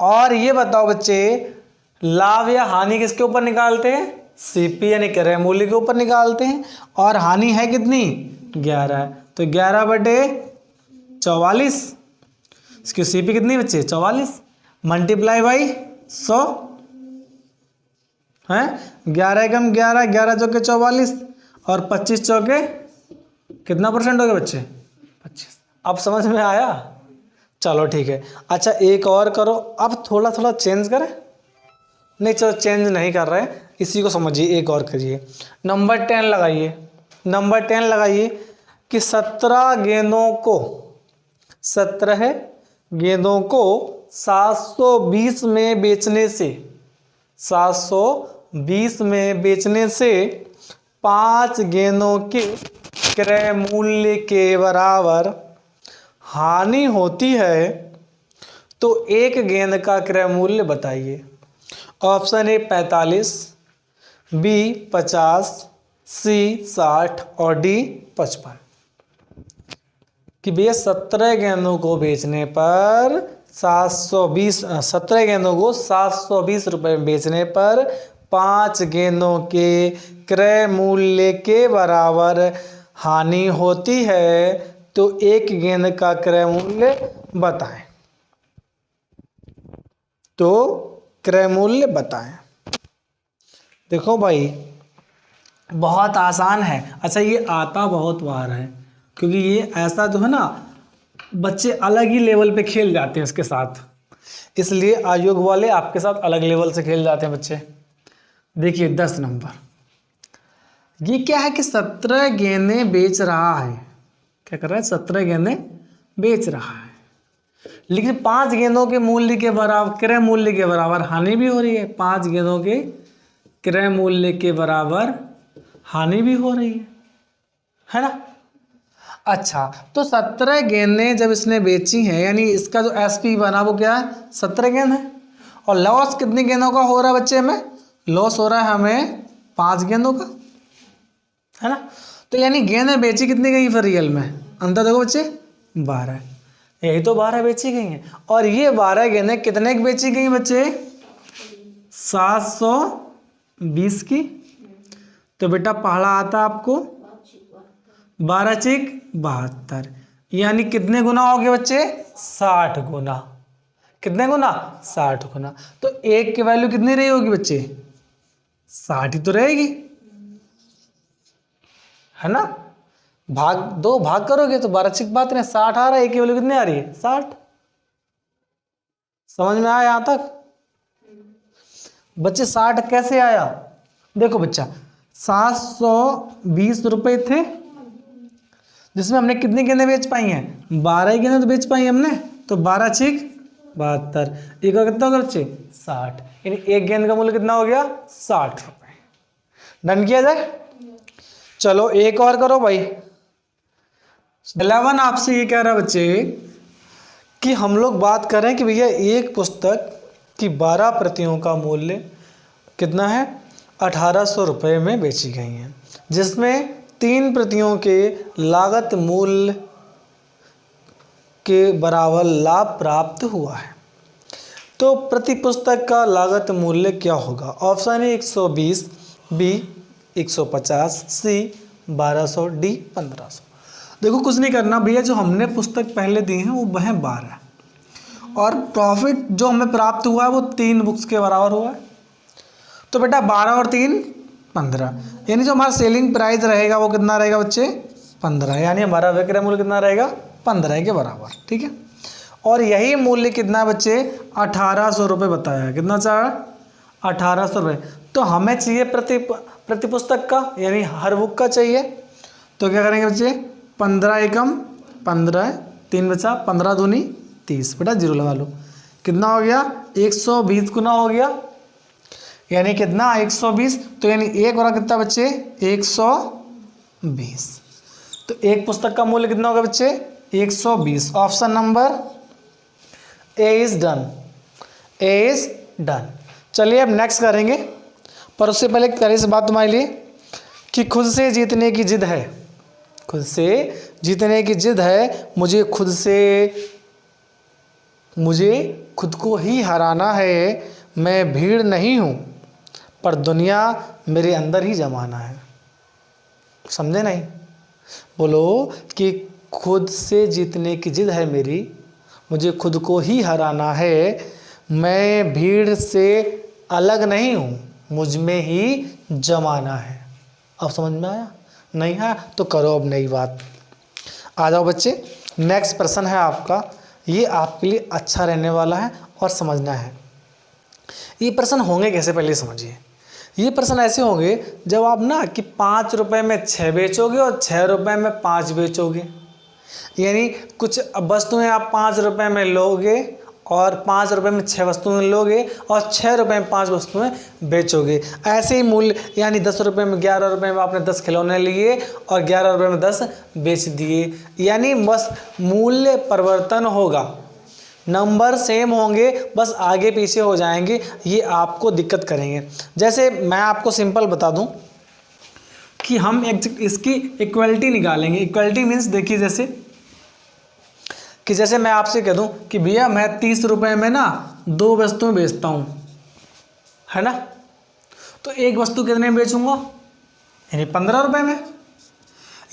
और ये बताओ बच्चे लाभ या हानि किसके ऊपर निकालते हैं, सीपी यानी क्रय मूल्य के ऊपर निकालते हैं, और हानि है कितनी 11, तो 11/44, इसकी सीपी कितनी बच्चे 44 मल्टीप्लाई बाई 100 है, 11 एकम 11, 11 चौके 44 और 25 चौके कितना परसेंट हो गया बच्चे 25। अब समझ में आया, चलो ठीक है। अच्छा एक और करो, अब थोड़ा थोड़ा चेंज करें, नहीं चलो चेंज नहीं कर रहे, इसी को समझिए, एक और करिए। नंबर 10 लगाइए, नंबर 10 लगाइए कि 17 गेंदों को 720 में बेचने से 720 में बेचने से 5 गेंदों के क्रय मूल्य के बराबर हानि होती है, तो एक गेंद का क्रय मूल्य बताइए। ऑप्शन ए 45, बी 50, सी 60 और डी 55। कि भैया 17 गेंदों को बेचने पर 17 गेंदों को 720 रुपये में बेचने पर 5 गेंदों के क्रय मूल्य के बराबर हानि होती है, तो एक गेंद का क्रय मूल्य बताएं। तो क्रय मूल्य बताएं। देखो भाई बहुत आसान है। अच्छा ये आता बहुत बार है, क्योंकि ये ऐसा जो है ना बच्चे अलग ही लेवल पे खेल जाते हैं इसके साथ, इसलिए आयोग वाले आपके साथ अलग लेवल से खेल जाते हैं बच्चे। देखिए 10 नंबर, ये क्या है कि 17 गेंदें बेच रहा है, क्या कर रहा है 17 गेंदें बेच रहा है, लेकिन 5 गेंदों के मूल्य के बराबर क्रय मूल्य के बराबर हानि भी हो रही है, 5 गेंदों के क्रय मूल्य के बराबर हानि भी हो रही है ना। अच्छा तो 17 गेंदें जब इसने बेची हैं, यानी इसका जो एसपी बना वो क्या है 17 गेंद है, और लॉस कितनी गेंदों का हो रहा है बच्चे, हमें लॉस हो रहा है हमें 5 गेंदों का, है ना। तो यानी गेंदें बेची कितनी गई फिर रियल में, अंदर देखो बच्चे 12, यही तो 12 बेची गई हैं। और ये 12 गेंदें कितने की बेची गई बच्चे, 720 की। तो बेटा पढ़ा आता आपको 12 चिक 72, यानी कितने गुना हो गए बच्चे, 60 गुना। कितने गुना, 60 गुना। तो एक की वैल्यू कितनी रही होगी बच्चे, 60 ही तो रहेगी, है ना। भाग दो, भाग करोगे तो 12 चिक 72, 60 आ रहा है, एक की वैल्यू कितनी आ रही है, 60। समझ में आया यहां तक बच्चे। 60 कैसे आया, देखो बच्चा 720 रुपए थे, जिसमें हमने कितनी गेंदें बेच पाई हैं, 12 गेंदें तो बेच पाई हमने। तो 12 चिक 72, एक का कितना होगा बच्चे, 60, यानी एक गेंद का मूल्य कितना हो गया, 60 रुपए। डन किया जाए। चलो एक और करो भाई। 11 आपसे ये कह रहा है बच्चे कि हम लोग बात करें कि भैया एक पुस्तक की 12 प्रतियों का मूल्य कितना है, 1800 रुपये में बेची गई हैं, जिसमें 3 प्रतियों के लागत मूल्य के बराबर लाभ प्राप्त हुआ है। तो प्रति पुस्तक का लागत मूल्य क्या होगा। Option A 120, B 150, C 1200, D 1500। देखो कुछ नहीं करना भैया, जो हमने पुस्तक पहले दी हैं वो है 12, और प्रॉफिट जो हमें प्राप्त हुआ है वो 3 बुक्स के बराबर हुआ है। तो बेटा 12 और 3 15, यानी जो हमारा सेलिंग प्राइस रहेगा वो कितना रहेगा बच्चे, 15, यानी हमारा विक्रय मूल्य कितना रहेगा, 15 के बराबर। ठीक है, और यही मूल्य कितना बच्चे, 1800 रुपये बताया है। कितना चाह 1800 रुपये। तो हमें चाहिए प्रति पुस्तक का, यानी हर बुक का चाहिए। तो क्या करेंगे बच्चे, 15 एकम 15, 3 बचा, 15 दूनी 30, बेटा जीरो लगा लो। कितना हो गया, 120 गुना हो गया, यानी कितना 120। तो यानी एक और कितना बच्चे, 120। तो एक पुस्तक का मूल्य कितना होगा बच्चे, 120। Option number A is done, A is done. चलिए अब नेक्स्ट करेंगे, पर उससे पहले एक प्यारी सी बात तुम्हारे लिए कि खुद से जीतने की जिद है, खुद से जीतने की जिद है, मुझे खुद को ही हराना है। मैं भीड़ नहीं हूँ, पर दुनिया मेरे अंदर ही जमाना है। समझे नहीं, बोलो कि खुद से जीतने की जिद है मेरी, मुझे खुद को ही हराना है। मैं भीड़ से अलग नहीं हूँ, मुझ में ही जमाना है। अब समझ में आया, नहीं है तो करो अब नई बात। आ जाओ बच्चे, नेक्स्ट प्रश्न है आपका, ये आपके लिए अच्छा रहने वाला है और समझना है। ये प्रश्न होंगे कैसे, पहले समझिए। ये प्रश्न ऐसे होंगे जब आप ना कि 5 रुपए में 6 बेचोगे और 6 रुपए में 5 बेचोगे, यानी कुछ वस्तुएं आप 5 रुपए में लोगे और 5 रुपए में 6 वस्तुएं लोगे और 6 रुपए में 5 वस्तुएं बेचोगे। ऐसे ही मूल्य, यानी 10 रुपए में 11 रुपए में आपने 10 खिलौने लिए और 11 रुपए में 10 बेच दिए, यानी बस मूल्य परिवर्तन होगा, नंबर सेम होंगे, बस आगे पीछे हो जाएंगे, ये आपको दिक्कत करेंगे। जैसे मैं आपको सिंपल बता दूं कि हम इसकी इक्वलिटी निकालेंगे। इक्वलिटी मीन्स देखिए, जैसे मैं आपसे कह दूं कि भैया मैं 30 रुपए में ना 2 वस्तुएं बेचता हूं, है ना, तो एक वस्तु कितने में बेचूंगा, यानी 15 रुपए में।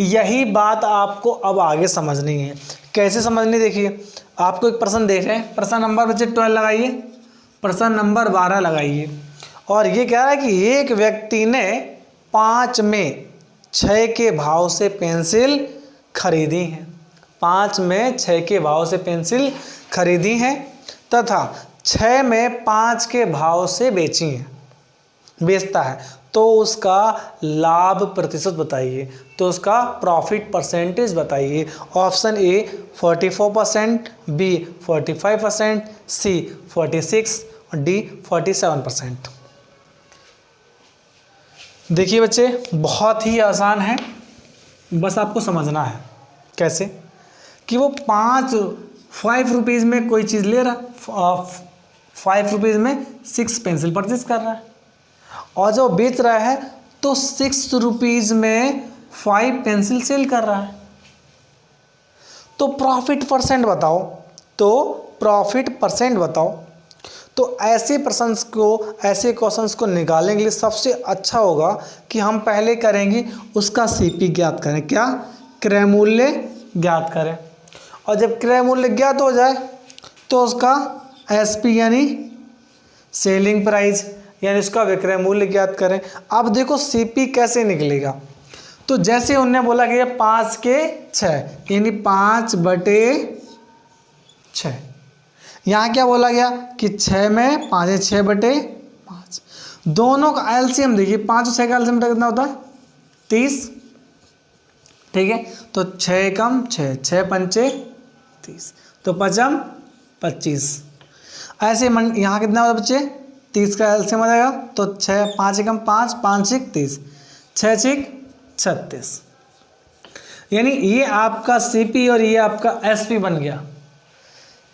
यही बात आपको अब आगे समझनी है। कैसे समझनी, देखिए आपको एक प्रश्न देख रहे हैं, प्रश्न नंबर बच्चे 12 लगाइए, प्रश्न नंबर 12 लगाइए, और ये कह रहा है कि एक व्यक्ति ने 5 में 6 के भाव से पेंसिल खरीदी है, 5 में 6 के भाव से पेंसिल खरीदी हैं तथा 6 में 5 के भाव से बेचता है, तो उसका लाभ प्रतिशत बताइए, तो उसका प्रॉफिट परसेंटेज बताइए। ऑप्शन ए 44%, बी 45%, सी 46 और डी 47%। देखिए बच्चे, बहुत ही आसान है, बस आपको समझना है कैसे कि वो 5 रुपीज़ में कोई चीज़ ले रहा है, 5 रुपीज़ में 6 पेंसिल परचेज कर रहा है, और जो बेच रहा है तो 6 रुपीज़ में 5 पेंसिल सेल कर रहा है। तो प्रॉफिट परसेंट बताओ, तो ऐसे क्वेश्चंस को निकालने के लिए सबसे अच्छा होगा कि हम पहले करेंगे उसका सीपी ज्ञात करें। क्या? क्रय मूल्य ज्ञात करें। और जब क्रय मूल्य ज्ञात हो जाए तो उसका एसपी यानी सेलिंग प्राइस यानी उसका विक्रय मूल्य ज्ञात करें। अब देखो सीपी कैसे निकलेगा। तो जैसे उन्होंने बोला कि ये 5 के 6 यानी 5/6। यहाँ क्या बोला गया कि 6 में 5 है, 6/5। दोनों का एलसीएम देखिए, 5 और 6 का एलसीएम कितना होता है? 30। ठीक है, तो 6 कम 6, 6 पंचे 30, तो 5 25। ऐसे यहाँ कितना होता है बच्चे? 30 का एलसीएम आ जाएगा, तो 6 5 कम 5, 5 30, 6 36। यानी ये आपका सीपी और ये आपका एसपी बन गया।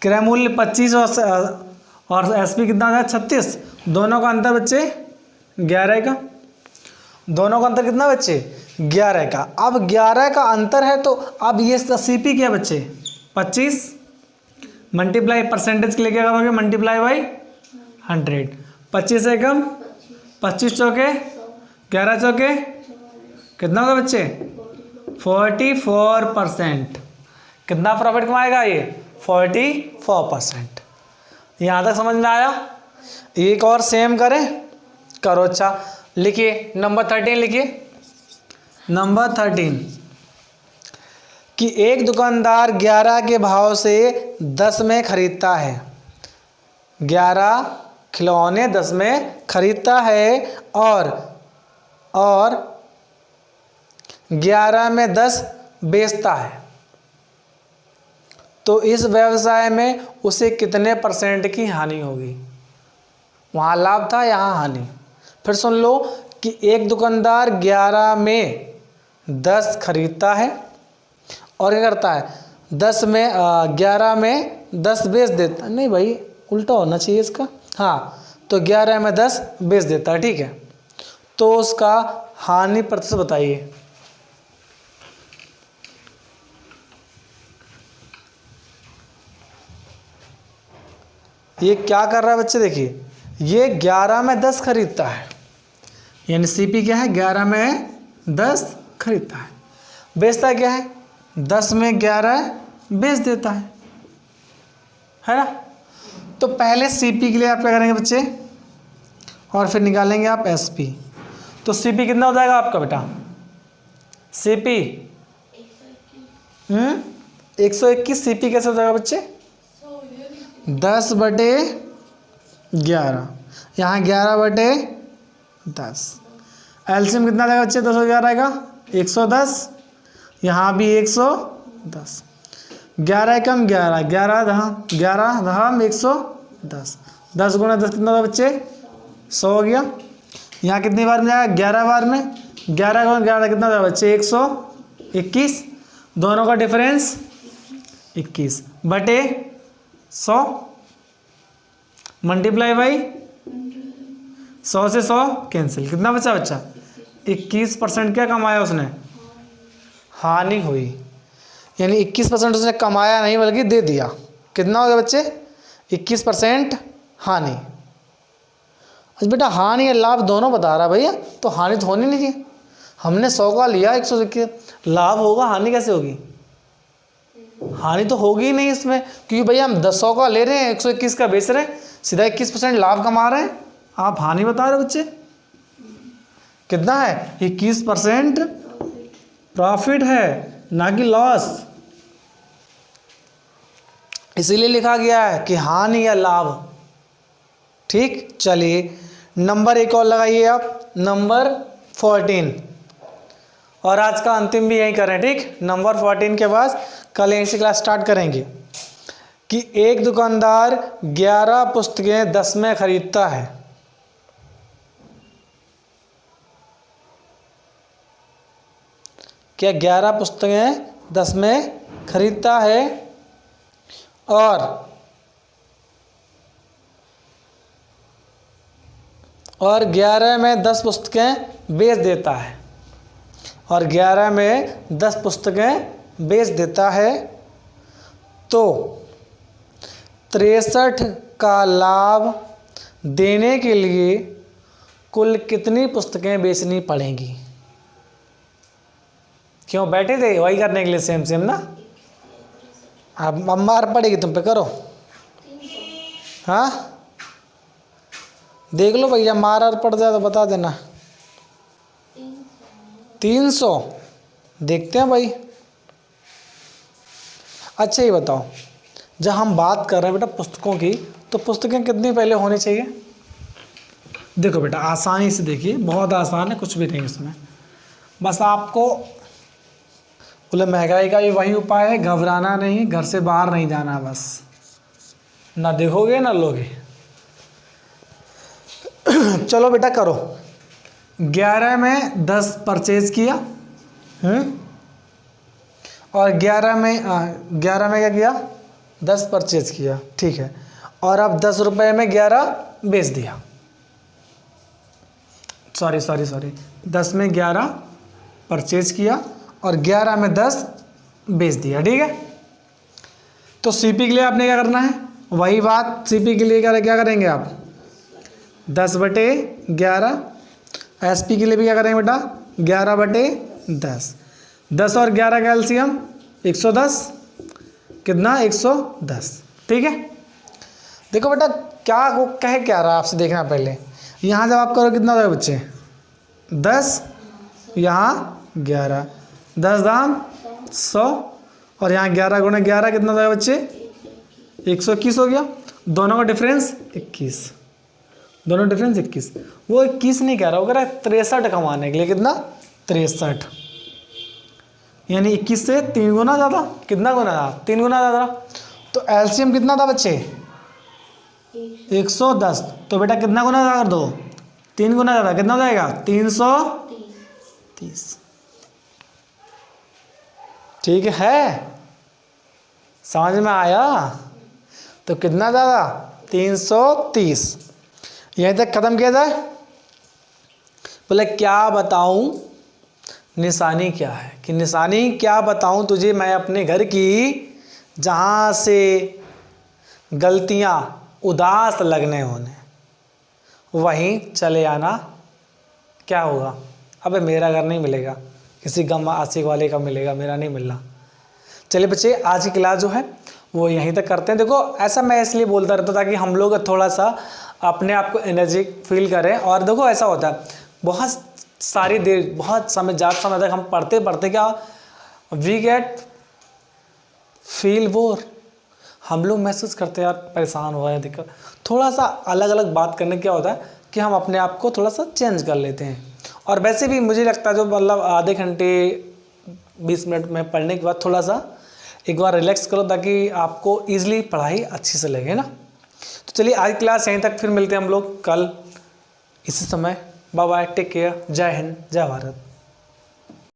क्रय मूल्य 25 और एसपी कितना है? 36। दोनों का अंतर बच्चे 11 का। दोनों का अंतर कितना बच्चे? 11 का। अब 11 का अंतर है तो अब ये सीपी क्या बच्चे? 25 मल्टीप्लाई परसेंटेज के लिए क्या करोगे? Multiply by 100। 25 एकम 25 चौके 11 चौके कितना होगा बच्चे? 44%। कितना प्रॉफिट कमाएगा ये? 44%। यहाँ तक समझ में आया? एक और सेम करें, करो। अच्छा लिखिए, नंबर 13 लिखिए। नंबर 13 कि एक दुकानदार 11 के भाव से 10 में खरीदता है। 11 खिलौने 10 में खरीदता है और 11 में 10 बेचता है। तो इस व्यवसाय में उसे कितने % की हानि होगी? वहाँ लाभ था, यहाँ हानि। फिर सुन लो कि एक दुकानदार 11 में 10 खरीदता है और क्या करता है? 11 में 10 बेच देता। नहीं भाई, उल्टा होना चाहिए इसका। हाँ, तो 11 में 10 बेच देता है। ठीक है, तो उसका हानि प्रतिशत बताइए। ये क्या कर रहा है बच्चे? देखिए, ये 11 में 10 खरीदता है, यानी सीपी क्या है? 11 में 10 खरीदता है। बेचता क्या है? 10 में 11 बेच देता है ना? तो पहले सीपी के लिए आप क्या करेंगे बच्चे? और फिर निकालेंगे आप एसपी। तो सीपी कितना हो जाएगा आपका बेटा? सीपी 121। सीपी कैसे हो जाएगा बच्चे? 10/11। यहाँ 11/10। एलसीएम कितना आएगा बच्चे? 10 और 11 आएगा 110। यहाँ भी 110। 11 कम 11, 11 दहम 110। 10 गुणा 10 कितना होगा बच्चे? 100 हो गया। यहाँ कितनी बार में जाएगा? 11 बार में। 11 गुणा 11 कितना होगा बच्चे? 121। दोनों का डिफरेंस 21/100 मल्टीप्लाई बाई 100 से 100 कैंसिल। कितना बचा बच्चा? 21% क्या कमाया उसने? हानि हुई। यानी 21% उसने कमाया नहीं बल्कि दे दिया। कितना हो गया बच्चे? 21% हानि। अच्छा बेटा, हानि या लाभ दोनों बता रहा भैया, तो हानि तो होनी नहीं चाहिए। हमने 100 का लिया, 121 लाभ होगा, हानि कैसे होगी? हानि तो होगी ही नहीं इसमें, क्योंकि भैया हम 100 का ले रहे हैं, 121 का बेच रहे हैं, सीधा 21% लाभ कमा रहे हैं। आप हानि बता रहे हो बच्चे। कितना है? 21% प्रॉफिट है, ना कि लॉस। इसीलिए लिखा गया है कि हानि या लाभ। ठीक, चलिए नंबर एक और लगाइए आप, नंबर 14। और आज का अंतिम भी यही करें। ठीक, नंबर 14 के बाद कल यहीं से क्लास स्टार्ट करेंगे। कि एक दुकानदार 11 पुस्तकें 10 में खरीदता है। क्या 11 पुस्तकें 10 में खरीदता है और 11 में 10 पुस्तकें बेच देता है। और 11 में 10 पुस्तकें बेच देता है तो 63 का लाभ देने के लिए कुल कितनी पुस्तकें बेचनी पड़ेंगी? क्यों बैठे थे वही करने के लिए? सेम सेम ना। अब मार पड़ेगी तुम पे, करो। हाँ देख लो भैया, मार पड़ जाए तो बता देना। 300 देखते हैं भाई। अच्छा ये बताओ, जब हम बात कर रहे हैं बेटा पुस्तकों की, तो पुस्तकें कितनी पहले होनी चाहिए? देखो बेटा आसानी से देखिए, बहुत आसान है, कुछ भी नहीं इसमें। बस आपको बोले महंगाई का भी वही उपाय है, घबराना नहीं, घर से बाहर नहीं जाना, बस ना देखोगे ना लोगे। चलो बेटा करो। 11 में 10 परचेज किया, और 11 में क्या किया? 10 परचेज किया, ठीक है। और अब 10 रुपये में 11 बेच दिया। सॉरी 10 में 11 परचेज किया और 11 में 10 बेच दिया, ठीक है। तो सीपी के लिए आपने क्या करना है? वही बात सीपी के लिए क्या करेंगे आप? 10/11। एसपी के लिए भी क्या करेंगे बेटा? 11/10। 10 और 11 का एलसीएम 110। कितना? 110, ठीक है। देखो बेटा क्या वो कहे क्या रहा आपसे, देखना पहले। यहाँ जब आप करो कितना होगा बच्चे? 10, यहाँ 11, 10 दाम 100, और यहाँ 11 गुणे 11 कितना होगा बच्चे? 121 हो गया। दोनों का डिफरेंस 21, दोनों डिफरेंस 21। वो 21 नहीं कह रहा, वो कह रहा है 63 कमाने के लिए। कितना? 63, यानी 21 से 3 गुना ज़्यादा। कितना गुना ज़्यादा? 3 गुना ज़्यादा। तो एलसीएम कितना था बच्चे? 110। तो बेटा कितना गुना ज़्यादा कर दो? 3 गुना ज़्यादा। कितना हो जाएगा? 330, ठीक है। समझ में आया? तो कितना ज़्यादा? 330। यहीं तक ख़त्म किया जाए। बोले क्या बताऊं निशानी क्या है? कि निशानी क्या बताऊं तुझे मैं अपने घर की, जहाँ से गलतियाँ उदास लगने होने वहीं चले आना। क्या होगा? अबे मेरा घर नहीं मिलेगा, किसी गम आशिक वाले का मिलेगा, मेरा नहीं मिलना। चलिए बच्चे आज की क्लास जो है वो यहीं तक करते हैं। देखो ऐसा मैं इसलिए बोलता रहता ताकि हम लोग थोड़ा सा अपने आप को एनर्जी फील करें। और देखो ऐसा होता है बहुत सारी देर, बहुत समय तक हम पढ़ते पढ़ते क्या वी गेट फील बोर, हम लोग महसूस करते हैं यार परेशान हुआ है। दिक्कत थोड़ा सा अलग अलग बात करने क्या होता है कि हम अपने आप को थोड़ा सा चेंज कर लेते हैं। और वैसे भी मुझे लगता है जो मतलब आधे घंटे 20 मिनट में पढ़ने के बाद थोड़ा सा एक बार रिलैक्स करो ताकि आपको ईजिली पढ़ाई अच्छी से लगे ना। तो चलिए आज क्लास यहीं तक, फिर मिलते हैं हम लोग कल इसी समय। बाय बाय, टेक केयर, जय हिंद, जय भारत।